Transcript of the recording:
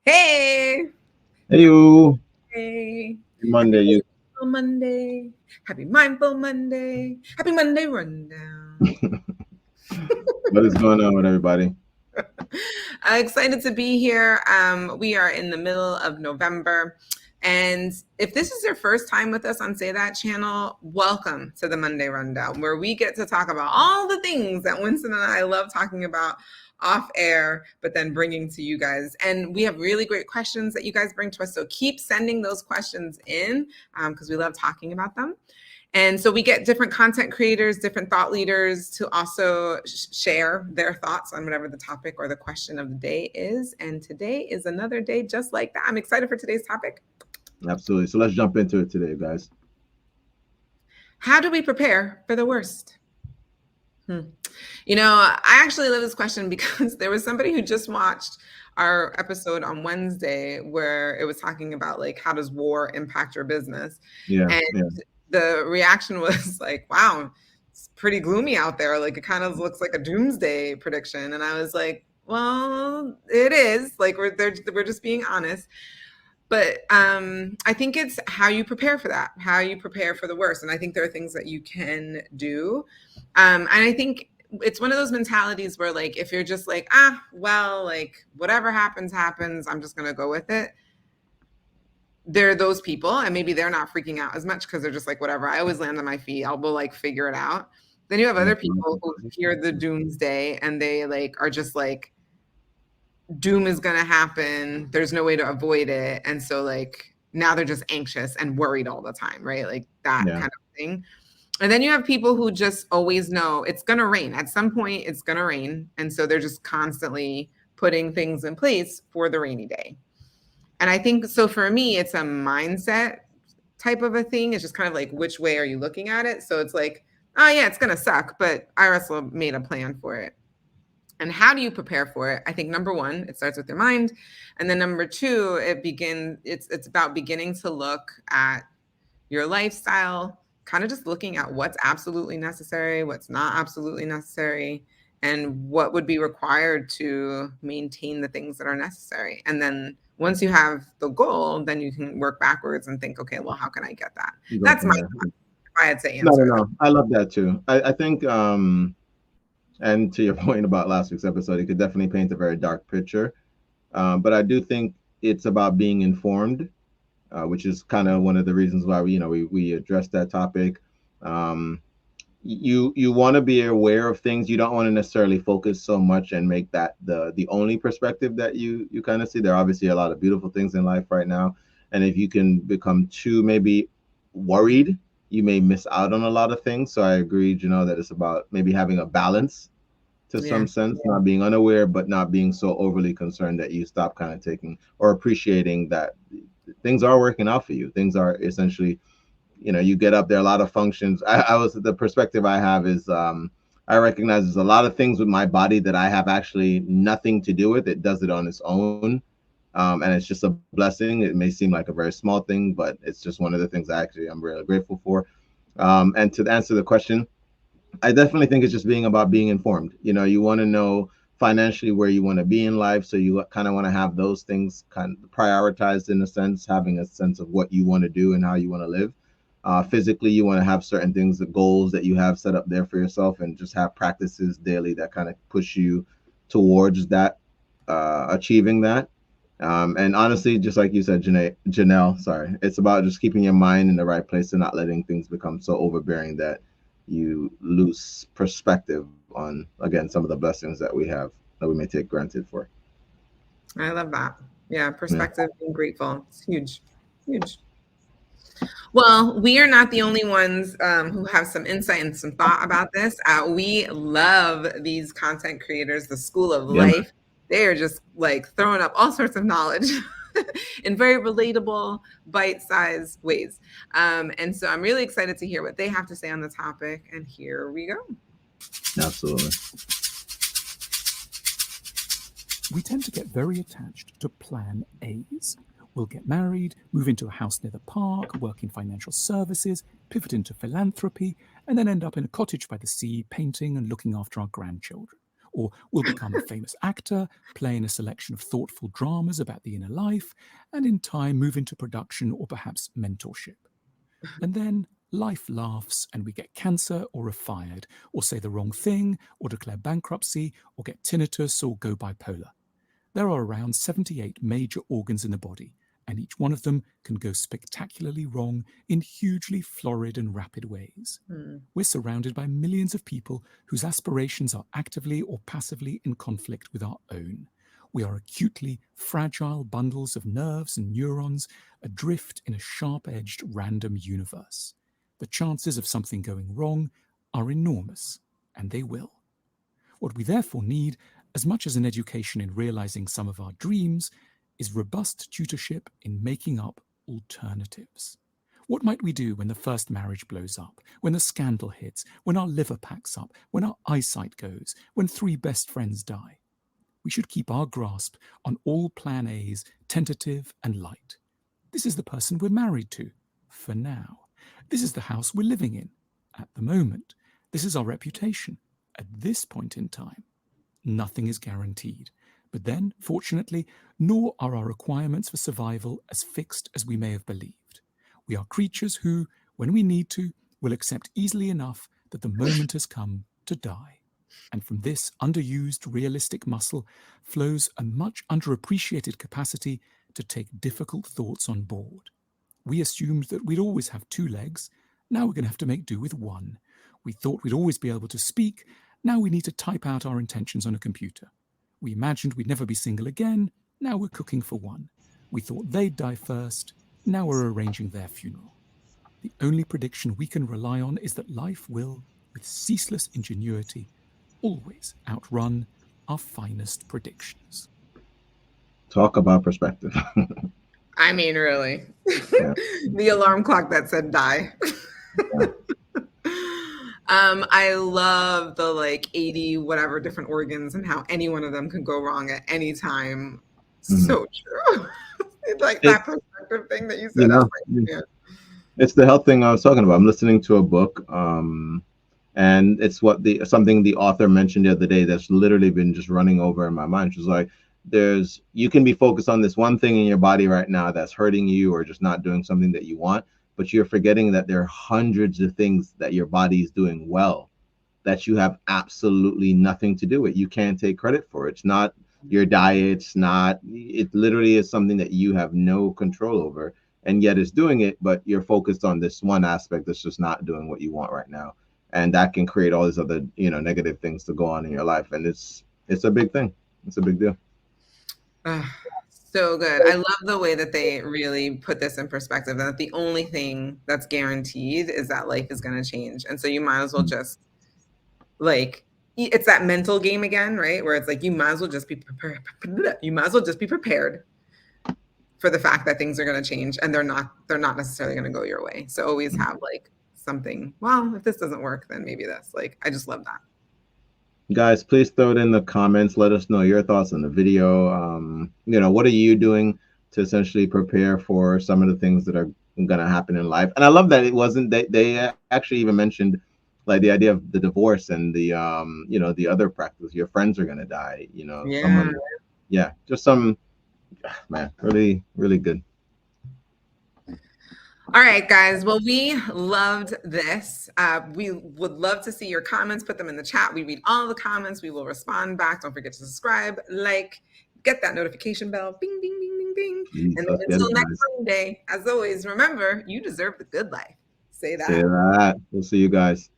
Hey, Hey happy you, Monday, happy Monday. You Mindful Monday, happy Mindful Monday, happy Monday Rundown. what is going on with everybody? Excited to be here. We are in the middle of November. And if this is your first time with us on Say That channel, welcome to the Monday Rundown, where we get to talk about all the things that Winston and I love talking about off air, but then bringing to you guys. And we have really great questions that you guys bring to us. So keep sending those questions in because we love talking about them. And so we get different content creators, different thought leaders to also share their thoughts on whatever the topic or the question of the day is. And today is another day just like that. I'm excited for today's topic. Absolutely. So let's jump into it today, guys. How do we prepare for the worst? I actually love this question because there was somebody who just watched our episode on Wednesday where it was talking about like how does war impact your business? Yeah, And yeah, the reaction was like, wow, it's pretty gloomy out there. Like it kind of looks like a doomsday prediction. And I was like, well, it is. Like we're just being honest. But I think it's how you prepare for that, how you prepare for the worst. And I think there are things that you can do. And I think it's one of those mentalities where like if you're just like, well, like whatever happens, happens, I'm just gonna go with it. There are those people, and maybe they're not freaking out as much because they're just like, whatever, I always land on my feet. I'll like figure it out. Then you have other people who hear the doomsday and they like are just like, doom is going to happen. There's no way to avoid it. And so, like, now they're just anxious and worried all the time, right? Like that yeah. kind of thing. And then you have people who just always know it's going to rain. At some point, it's going to rain. And so they're just constantly putting things in place for the rainy day. And I think so for me, it's a mindset type of a thing. It's just kind of like, which way are you looking at it? So it's like, oh, yeah, it's going to suck, but I also made a plan for it. And how do you prepare for it? I think number one, it starts with your mind. And then number two, it's about beginning to look at your lifestyle, kind of just looking at what's absolutely necessary, what's not absolutely necessary, and what would be required to maintain the things that are necessary. And then once you have the goal, then you can work backwards and think, okay, well, how can I get that? You go That's from my there. thought, if I had to No, no, answer that. no. I love that too. I think, and to your point about last week's episode, it could definitely paint a very dark picture. But I do think it's about being informed, which is kind of one of the reasons why we addressed that topic. Um, you want to be aware of things. You don't want to necessarily focus so much and make that the only perspective that you kind of see. There are obviously a lot of beautiful things in life right now, and if you can become too maybe worried, you may miss out on a lot of things. So I agree, that it's about maybe having a balance to Yeah. some sense, not being unaware but not being so overly concerned that you stop kind of taking or appreciating that things are working out for you. Things are essentially, you get up there, a lot of functions. I was, the perspective I have is, I recognize there's a lot of things with my body that I have actually nothing to do with. It does it on its own. And it's just a blessing. It may seem like a very small thing, but it's just one of the things I'm really grateful for. And to answer the question, I definitely think it's just being about being informed. You want to know financially where you want to be in life, so you kind of want to have those things kind of prioritized in a sense, having a sense of what you want to do and how you want to live. Physically, you want to have certain things, the goals that you have set up there for yourself, and just have practices daily that kind of push you towards that, achieving that. And honestly, just like you said, Janelle, sorry, it's about just keeping your mind in the right place and not letting things become so overbearing that you lose perspective on, again, some of the blessings that we have that we may take granted for. I love that. Yeah, Yeah. perspective, being grateful. It's huge, huge. Well, we are not the only ones who have some insight and some thought about this. We love these content creators, the School of Yeah, man. Life. They are just like throwing up all sorts of knowledge in very relatable, bite sized ways. And so I'm really excited to hear what they have to say on the topic. And here we go. Absolutely. We tend to get very attached to plan A's. We'll get married, move into a house near the park, work in financial services, pivot into philanthropy, and then end up in a cottage by the sea, painting and looking after our grandchildren. or we'll become a famous actor, play in a selection of thoughtful dramas about the inner life, and in time move into production or perhaps mentorship. And then life laughs and we get cancer or are fired, or say the wrong thing, or declare bankruptcy, or get tinnitus or go bipolar. There are around 78 major organs in the body, and each one of them can go spectacularly wrong in hugely florid and rapid ways. We're surrounded by millions of people whose aspirations are actively or passively in conflict with our own. We are acutely fragile bundles of nerves and neurons adrift in a sharp-edged random universe. The chances of something going wrong are enormous, and they will. What we therefore need, as much as an education in realizing some of our dreams, is robust tutorship in making up alternatives. What might we do when the first marriage blows up, when the scandal hits, when our liver packs up, when our eyesight goes, when 3 best friends die? We should keep our grasp on all plan A's tentative and light. This is the person we're married to, for now. This is the house we're living in, at the moment. This is our reputation, at this point in time. Nothing is guaranteed. But then, fortunately, nor are our requirements for survival as fixed as we may have believed. We are creatures who, when we need to, will accept easily enough that the moment has come to die. And from this underused realistic muscle flows a much underappreciated capacity to take difficult thoughts on board. We assumed that we'd always have 2 legs. Now we're going to have to make do with 1. We thought we'd always be able to speak. Now we need to type out our intentions on a computer. We imagined we'd never be single again. Now we're cooking for one. We thought they'd die first. Now we're arranging their funeral. The only prediction we can rely on is that life will, with ceaseless ingenuity, always outrun our finest predictions. Talk about perspective. I mean, really. Yeah. The alarm clock that said die. Yeah. I love the 80 whatever different organs and how any one of them can go wrong at any time. So true. That perspective thing that you said. It's the health thing I was talking about. I'm listening to a book, and it's something the author mentioned the other day that's literally been just running over in my mind. She's like, you can be focused on this one thing in your body right now that's hurting you or just not doing something that you want, but you're forgetting that there are hundreds of things that your body is doing well that you have absolutely nothing to do with. You can't take credit for it. It's not your diet. It literally is something that you have no control over, and yet it's doing it, but you're focused on this one aspect that's just not doing what you want right now. And that can create all these other, negative things to go on in your life. And it's a big thing. It's a big deal. So good. I love the way that they really put this in perspective, that the only thing that's guaranteed is that life is going to change. And so you might as well just it's that mental game again, right? Where it's you might as well just be prepared. You might as well just be prepared for the fact that things are going to change, and they're not necessarily going to go your way. So always have something. Well, if this doesn't work, then maybe this. I just love that. Guys, please throw it in the comments. Let us know your thoughts on the video. What are you doing to essentially prepare for some of the things that are going to happen in life? And I love that it wasn't, they actually even mentioned the idea of the divorce and the, the other practice. Your friends are going to die, just some, man, really, really good. All right, guys. Well, we loved this. We would love to see your comments. Put them in the chat. We read all the comments. We will respond back. Don't forget to subscribe, get that notification bell. Bing, bing, bing, bing, bing. And then until next Monday, as always, remember, you deserve the good life. Say that. Say that. We'll see you guys.